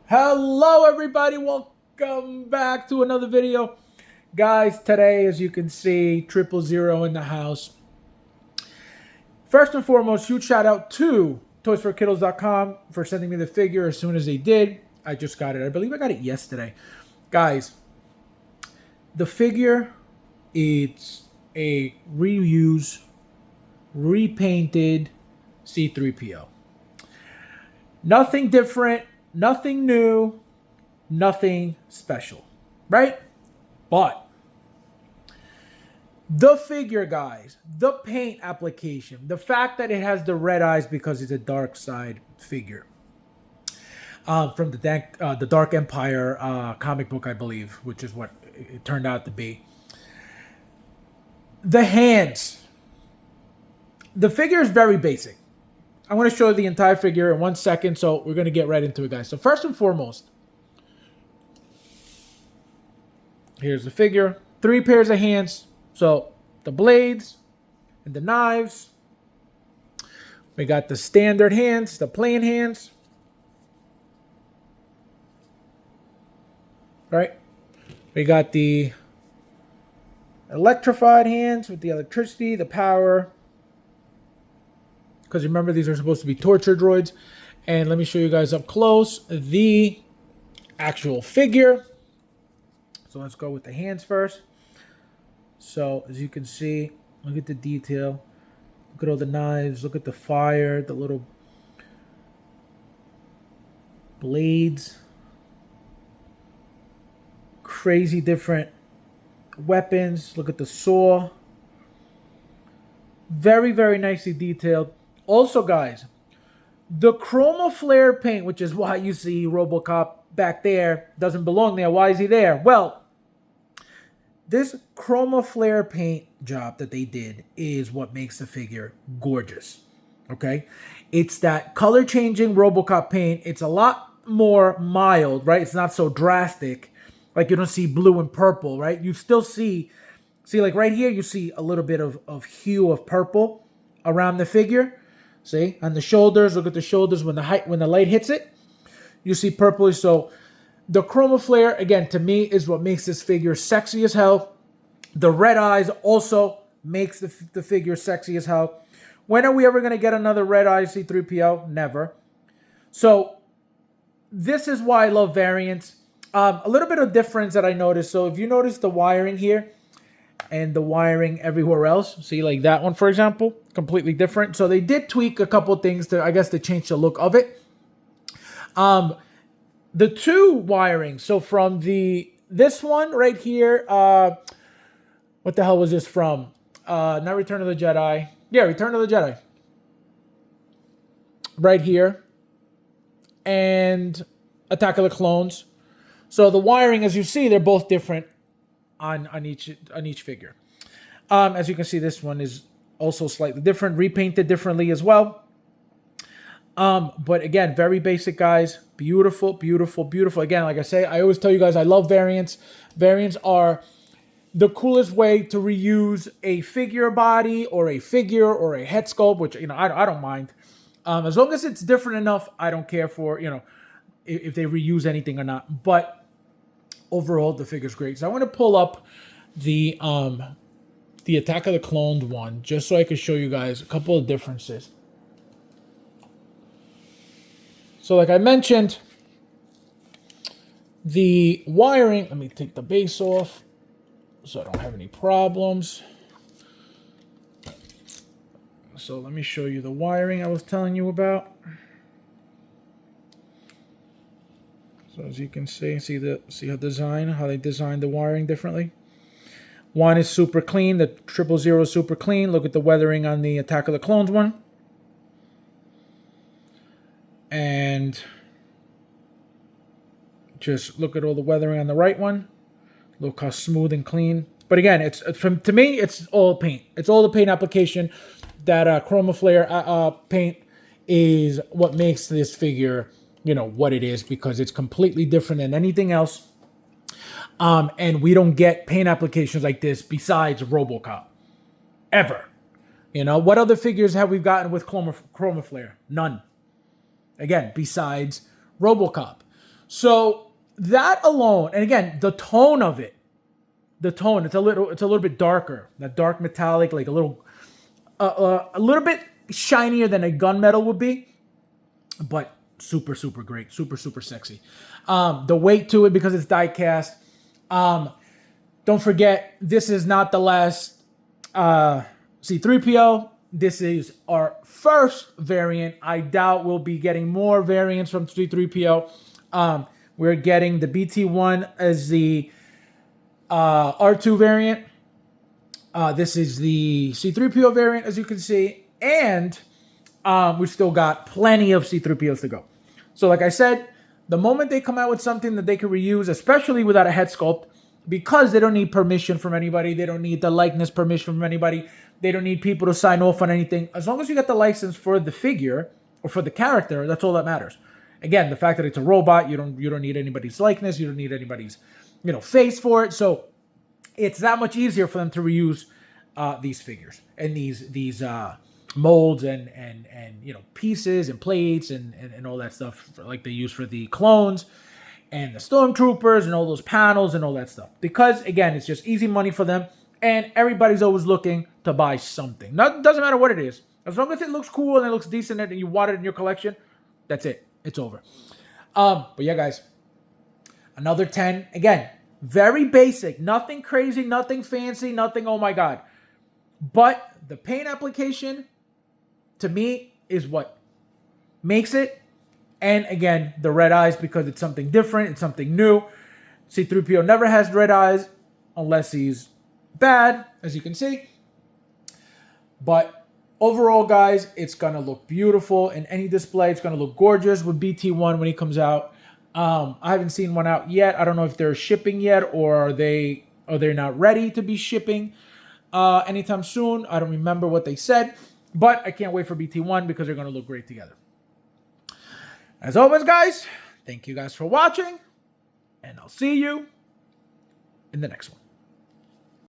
Hello everybody, welcome back to another video. Guys, today as you can see, 000 in the house. First and foremost, huge shout out to toysforkiddos.com for sending me the figure as soon as they did. I just got it. I believe I got it yesterday. Guys, the figure, it's a reuse, repainted C-3PO. Nothing different, nothing new, nothing special, right? But the figure, guys, the paint application, the fact that it has the red eyes because it's a dark side figure from the Dark Empire comic book, I believe, which is what it turned out to be. The hands. The figure is very basic. I want to show you the entire figure in 1 second, so we're going to get right into it, guys. So first and foremost, here's the figure. 3 pairs of hands. So the blades and the knives. We got the standard hands, the plain hands. Right? We got the electrified hands with the electricity, the power. Because remember, these are supposed to be torture droids. And let me show you guys up close the actual figure. So let's go with the hands first. So as you can see, look at the detail. Look at all the knives. Look at the fire, the little blades. Crazy different weapons. Look at the saw. Very, very nicely detailed. Also, guys, the chroma flare paint, which is why you see RoboCop back there, doesn't belong there. Why is he there? Well, this chroma flare paint job that they did is what makes the figure gorgeous. Okay? It's that color changing RoboCop paint. It's a lot more mild, right? It's not so drastic. Like you don't see blue and purple, right? You still see like right here, you see a little bit of hue of purple around the figure. See, on the shoulders, look at the shoulders when the light hits it. You see purplish. So the chroma flare, again, to me, is what makes this figure sexy as hell. The red eyes also makes the figure sexy as hell. When are we ever going to get another red eye C-3PO? Never. So this is why I love variants. A little bit of difference that I noticed. So if you notice the wiring here and the wiring everywhere else, see like that one, for example, completely different. So they did tweak a couple things to, I guess, to change the look of it. The two wiring. So from this one right here, what the hell was this from? Not Return of the Jedi. Yeah, Return of the Jedi. Right here. And Attack of the Clones. So the wiring, as you see, they're both different on each figure. As you can see, this one is also slightly different, repainted differently as well. But again, very basic, guys. Beautiful, beautiful, beautiful. Again, like I say, I always tell you guys, I love variants. Variants are the coolest way to reuse a figure body or a figure or a head sculpt, which, I don't mind. As long as it's different enough, I don't care for, if they reuse anything or not. But overall, the figure's great. So I want to pull up the Attack of the Clones one, just so I can show you guys a couple of differences. So like I mentioned, the wiring, let me take the base off so I don't have any problems. So let me show you the wiring I was telling you about. So as you can see how they designed the wiring differently. One is super clean, the 000 is super clean. Look at the weathering on the Attack of the Clones one. And just look at all the weathering on the right one. Look how smooth and clean. But again, to me, it's all paint. It's all the paint application. That chroma flare paint is what makes this figure, what it is, because it's completely different than anything else. And we don't get paint applications like this besides RoboCop. Ever. What other figures have we gotten with chroma flare? None. Again, besides RoboCop. So that alone, and again, the tone of it, it's a little bit darker, that dark metallic, like a little bit shinier than a gunmetal would be, but super, super great, super, super sexy. The weight to it, because it's die cast. Don't forget, this is not the last C3PO. This is our first variant. I doubt we'll be getting more variants from C3PO. We're getting the BT1 as the R2 variant. This is the C3PO variant, as you can see. And we've still got plenty of C3POs to go. So like I said, the moment they come out with something that they can reuse, especially without a head sculpt, because they don't need permission from anybody, they don't need the likeness permission from anybody, they don't need people to sign off on anything. As long as you get the license for the figure or for the character, that's all that matters. Again, the fact that it's a robot, you don't need anybody's likeness, you don't need anybody's face for it. So it's that much easier for them to reuse these figures and these molds and pieces and plates and all that stuff like they use for the clones and the stormtroopers and all those panels and all that stuff. Because again, it's just easy money for them, and everybody's always looking to buy something. Doesn't matter what it is, as long as it looks cool and it looks decent and you want it in your collection. That's it. It's over. But yeah, guys, another 10. Again, very basic, nothing crazy, nothing fancy, nothing oh my god. But the paint application, to me, is what makes it. And again, the red eyes, because it's something different, it's something new. C3PO never has red eyes unless he's bad, as you can see. But overall, guys, it's going to look beautiful in any display. It's going to look gorgeous with BT1 when he comes out. I haven't seen one out yet. I don't know if they're shipping yet, or are they not ready to be shipping anytime soon. I don't remember what they said, but I can't wait for BT1 because they're going to look great together. As always, guys, thank you guys for watching, and I'll see you in the next one.